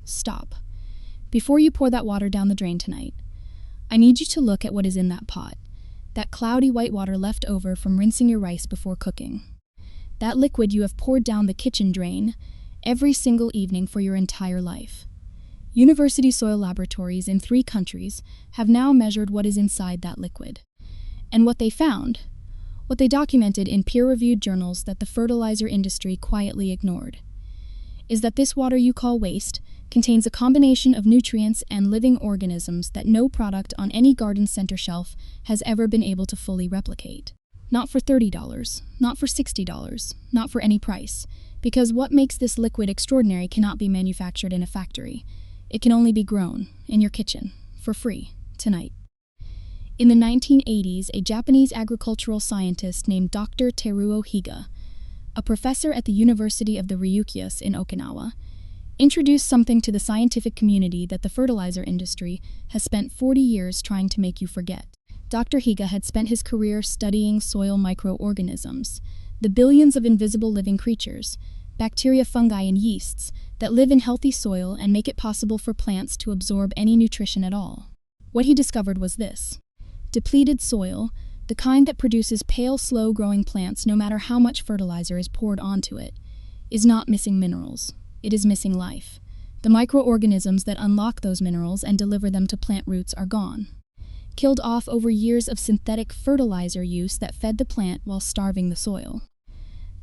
Stop. Before you pour that water down the drain tonight, I need you to look at what is in that pot. That cloudy white water left over from rinsing your rice before cooking. That liquid you have poured down the kitchen drain every single evening for your entire life. University soil laboratories in 3 countries have now measured what is inside that liquid. And what they found, what they documented in peer-reviewed journals that the fertilizer industry quietly ignored, is that this water you call waste contains a combination of nutrients and living organisms that no product on any garden center shelf has ever been able to fully replicate. Not for $30, not for $60, not for any price, because what makes this liquid extraordinary cannot be manufactured in a factory. It can only be grown in your kitchen, for free, tonight. In the 1980s, a Japanese agricultural scientist named Dr. Teruo Higa, a professor at the University of the Ryukyus in Okinawa, introduced something to the scientific community that the fertilizer industry has spent 40 years trying to make you forget. Dr. Higa had spent his career studying soil microorganisms, the billions of invisible living creatures, bacteria, fungi, and yeasts that live in healthy soil and make it possible for plants to absorb any nutrition at all. What he discovered was this: depleted soil, the kind that produces pale, slow-growing plants no matter how much fertilizer is poured onto it, is not missing minerals. It is missing life. The microorganisms that unlock those minerals and deliver them to plant roots are gone, killed off over years of synthetic fertilizer use that fed the plant while starving the soil.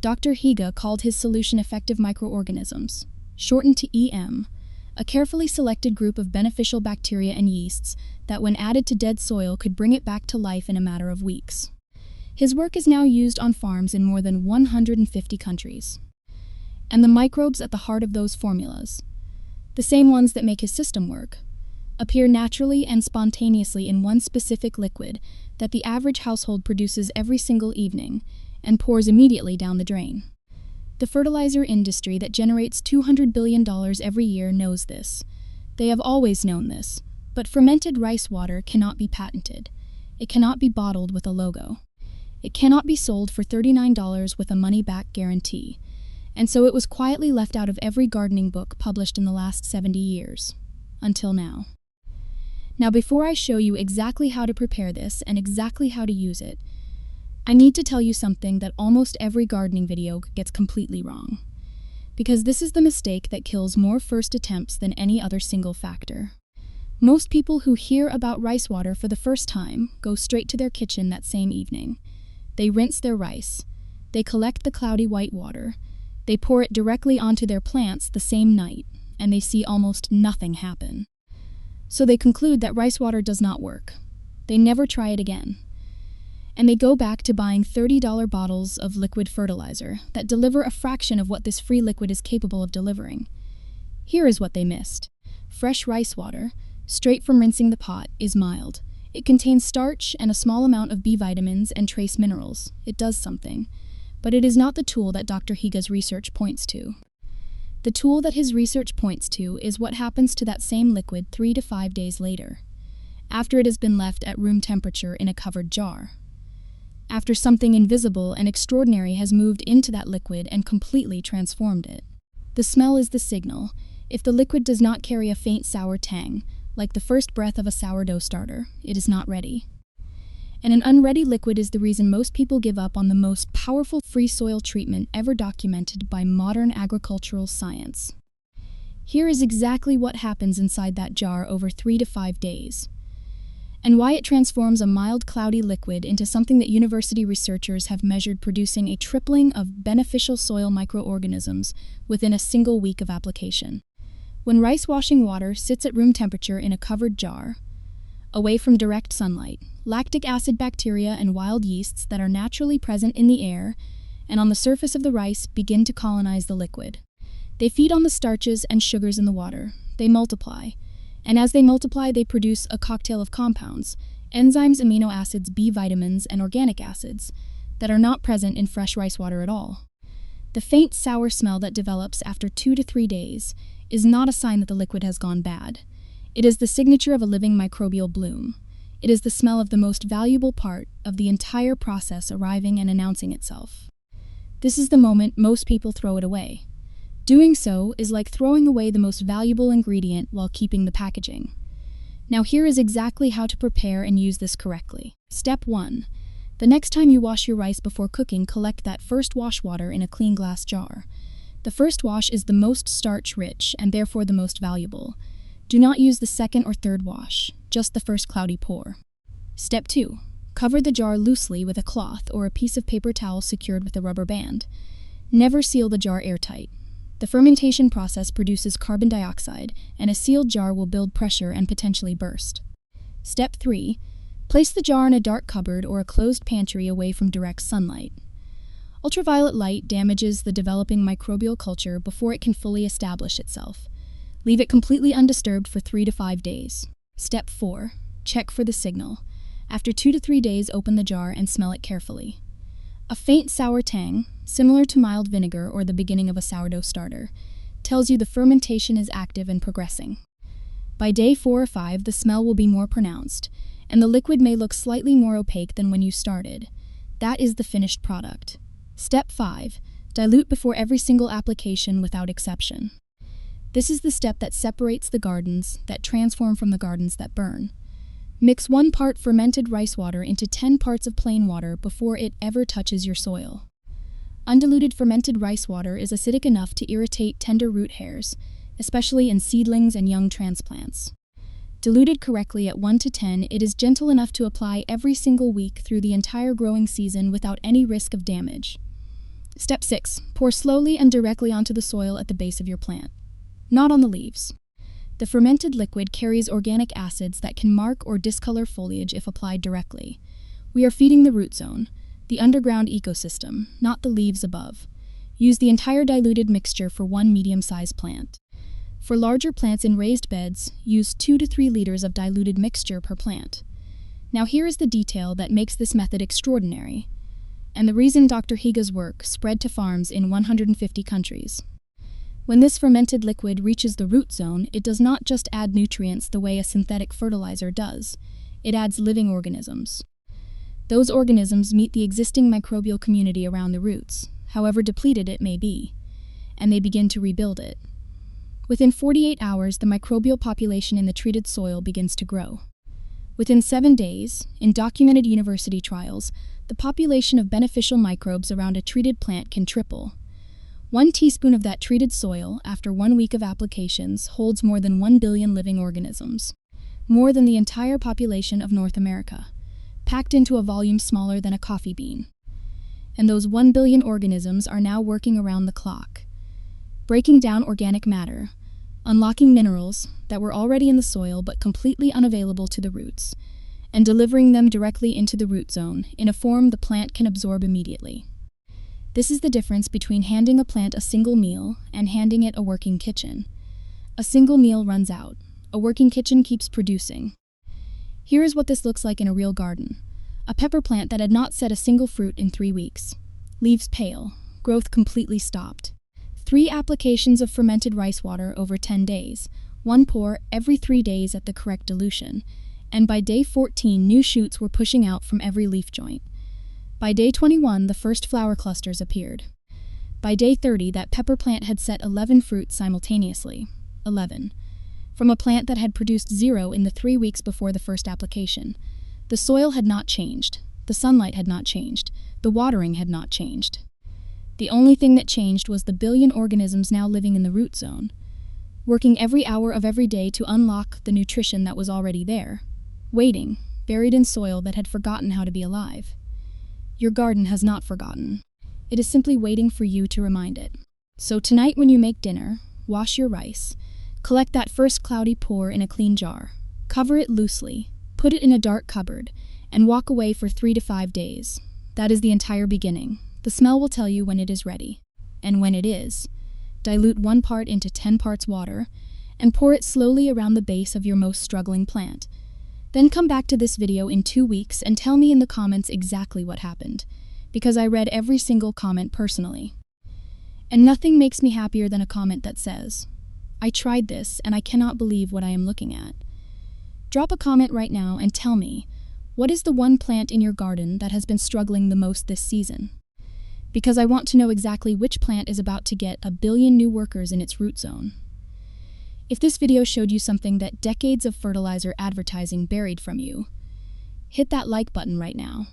Dr. Higa called his solution effective microorganisms, shortened to EM, a carefully selected group of beneficial bacteria and yeasts that when added to dead soil could bring it back to life in a matter of weeks. His work is now used on farms in more than 150 countries. And the microbes at the heart of those formulas, the same ones that make his system work, appear naturally and spontaneously in one specific liquid that the average household produces every single evening and pours immediately down the drain. The fertilizer industry that generates $200 billion every year knows this. They have always known this, but fermented rice water cannot be patented. It cannot be bottled with a logo. It cannot be sold for $39 with a money-back guarantee. And so it was quietly left out of every gardening book published in the last 70 years. Until now. Now, before I show you exactly how to prepare this and exactly how to use it, I need to tell you something that almost every gardening video gets completely wrong. Because this is the mistake that kills more first attempts than any other single factor. Most people who hear about rice water for the first time go straight to their kitchen that same evening. They rinse their rice. They collect the cloudy white water. They pour it directly onto their plants the same night, and they see almost nothing happen. So they conclude that rice water does not work. They never try it again. And they go back to buying $30 bottles of liquid fertilizer that deliver a fraction of what this free liquid is capable of delivering. Here is what they missed. Fresh rice water, straight from rinsing the pot, is mild. It contains starch and a small amount of B vitamins and trace minerals. It does something. But it is not the tool that Dr. Higa's research points to. The tool that his research points to is what happens to that same liquid 3 to 5 days later, after it has been left at room temperature in a covered jar. After something invisible and extraordinary has moved into that liquid and completely transformed it. The smell is the signal. If the liquid does not carry a faint sour tang, like the first breath of a sourdough starter, it is not ready. And an unready liquid is the reason most people give up on the most powerful free soil treatment ever documented by modern agricultural science. Here is exactly what happens inside that jar over 3 to 5 days, and why it transforms a mild cloudy liquid into something that university researchers have measured producing a tripling of beneficial soil microorganisms within a single week of application. When rice washing water sits at room temperature in a covered jar, away from direct sunlight, lactic acid bacteria and wild yeasts that are naturally present in the air and on the surface of the rice begin to colonize the liquid. They feed on the starches and sugars in the water. They multiply. And as they multiply, they produce a cocktail of compounds, enzymes, amino acids, B vitamins, and organic acids that are not present in fresh rice water at all. The faint sour smell that develops after 2 to 3 days is not a sign that the liquid has gone bad. It is the signature of a living microbial bloom. It is the smell of the most valuable part of the entire process arriving and announcing itself. This is the moment most people throw it away. Doing so is like throwing away the most valuable ingredient while keeping the packaging. Now here is exactly how to prepare and use this correctly. Step 1. The next time you wash your rice before cooking, collect that first wash water in a clean glass jar. The first wash is the most starch-rich and therefore the most valuable. Do not use the second or third wash, just the first cloudy pour. Step 2. Cover the jar loosely with a cloth or a piece of paper towel secured with a rubber band. Never seal the jar airtight. The fermentation process produces carbon dioxide, and a sealed jar will build pressure and potentially burst. Step 3. Place the jar in a dark cupboard or a closed pantry away from direct sunlight. Ultraviolet light damages the developing microbial culture before it can fully establish itself. Leave it completely undisturbed for 3 to 5 days. Step 4. Check for the signal. After 2 to 3 days, open the jar and smell it carefully. A faint sour tang, similar to mild vinegar or the beginning of a sourdough starter, tells you the fermentation is active and progressing. By day 4 or 5, the smell will be more pronounced, and the liquid may look slightly more opaque than when you started. That is the finished product. Step 5. Dilute before every single application without exception. This is the step that separates the gardens that transform from the gardens that burn. Mix 1 part fermented rice water into 10 parts of plain water before it ever touches your soil. Undiluted fermented rice water is acidic enough to irritate tender root hairs, especially in seedlings and young transplants. Diluted correctly at 1 to 10, it is gentle enough to apply every single week through the entire growing season without any risk of damage. Step 6. Pour slowly and directly onto the soil at the base of your plant, not on the leaves. The fermented liquid carries organic acids that can mark or discolor foliage if applied directly. We are feeding the root zone, the underground ecosystem, not the leaves above. Use the entire diluted mixture for 1 medium-sized plant. For larger plants in raised beds, use 2 to 3 liters of diluted mixture per plant. Now here is the detail that makes this method extraordinary, and the reason Dr. Higa's work spread to farms in 150 countries. When this fermented liquid reaches the root zone, it does not just add nutrients the way a synthetic fertilizer does. It adds living organisms. Those organisms meet the existing microbial community around the roots, however depleted it may be, and they begin to rebuild it. Within 48 hours, the microbial population in the treated soil begins to grow. Within 7 days, in documented university trials, the population of beneficial microbes around a treated plant can triple. 1 teaspoon of that treated soil, after 1 week of applications, holds more than 1 billion living organisms, more than the entire population of North America, packed into a volume smaller than a coffee bean. And those 1 billion organisms are now working around the clock, breaking down organic matter, unlocking minerals that were already in the soil but completely unavailable to the roots, and delivering them directly into the root zone in a form the plant can absorb immediately. This is the difference between handing a plant a single meal and handing it a working kitchen. A single meal runs out. A working kitchen keeps producing. Here is what this looks like in a real garden. A pepper plant that had not set a single fruit in 3 weeks. Leaves pale. Growth completely stopped. 3 applications of fermented rice water over 10 days. 1 pour every 3 days at the correct dilution. And by day 14, new shoots were pushing out from every leaf joint. By day 21, the first flower clusters appeared. By day 30, that pepper plant had set 11 fruits simultaneously. 11. From a plant that had produced 0 in the 3 weeks before the first application. The soil had not changed. The sunlight had not changed. The watering had not changed. The only thing that changed was the billion organisms now living in the root zone, working every hour of every day to unlock the nutrition that was already there, waiting, buried in soil that had forgotten how to be alive. Your garden has not forgotten. It is simply waiting for you to remind it. So tonight when you make dinner, wash your rice, collect that first cloudy pour in a clean jar, cover it loosely, put it in a dark cupboard, and walk away for 3 to 5 days. That is the entire beginning. The smell will tell you when it is ready. And when it is, dilute 1 part into 10 parts water, and pour it slowly around the base of your most struggling plant. Then come back to this video in 2 weeks and tell me in the comments exactly what happened, because I read every single comment personally. And nothing makes me happier than a comment that says, "I tried this and I cannot believe what I am looking at." Drop a comment right now and tell me, what is the one plant in your garden that has been struggling the most this season? because I want to know exactly which plant is about to get 1 billion new workers in its root zone. If this video showed you something that decades of fertilizer advertising buried from you, hit that like button right now.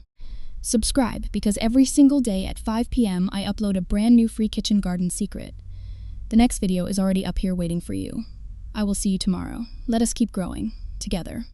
Subscribe, because every single day at 5 p.m. I upload a brand new free kitchen garden secret. The next video is already up here waiting for you. I will see you tomorrow. Let us keep growing together.